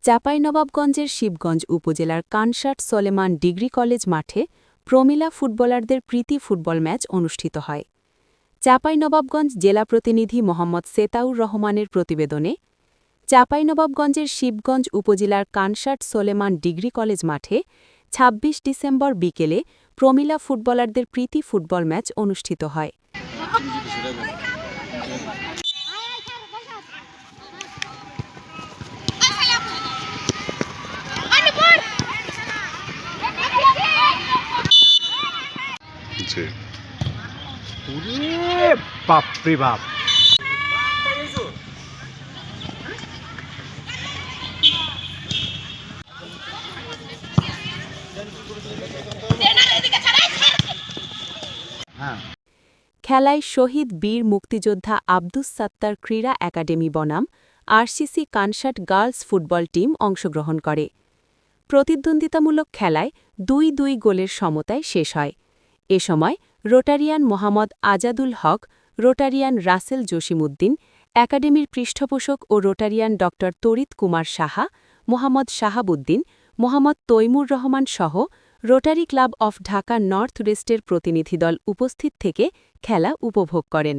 চাঁপাইনবাবগঞ্জের শিবগঞ্জ উপজেলার Kansat Soleman degree college মাঠে প্রমিলা ফুটবলারদের প্রীতি ফুটবল ম্যাচ অনুষ্ঠিত হয়। চাঁপাইনবাবগঞ্জ জেলা প্রতিনিধি মোহাম্মদ সেতাউর রহমানের প্রতিবেদনে চাঁপাইনবাবগঞ্জের শিবগঞ্জ উপজেলার কানসাট সলেমান ডিগ্রি কলেজ মাঠে ২৬ ডিসেম্বর বিকেলে প্রমিলা ফুটবলারদের প্রীতি ফুটবল ম্যাচ অনুষ্ঠিত হয়। বাপরে বাপ খেলায় শহীদ বীর মুক্তিযোদ্ধা আব্দুস সাত্তার ক্রীড়া একাডেমি বনাম RCC Kansat girls football team অংশগ্রহণ করে। প্রতিদ্বন্দ্বিতামূলক খেলায় ২-২ গোলের সমতায় শেষ হয়। এ সময় রোটারিয়ান মোহাম্মদ আজাদুল হক, রোটারিয়ান রাসেল জসিমউদ্দিন, একাডেমির পৃষ্ঠপোষক ও রোটারিয়ান ড তরিত কুমার সাহা, মোহাম্মদ শাহাবুদ্দিন, মোহাম্মদ তৈমুর রহমান সহ Rotary club of Dhaka north ওয়েস্টের প্রতিনিধিদল উপস্থিত থেকে খেলা উপভোগ করেন।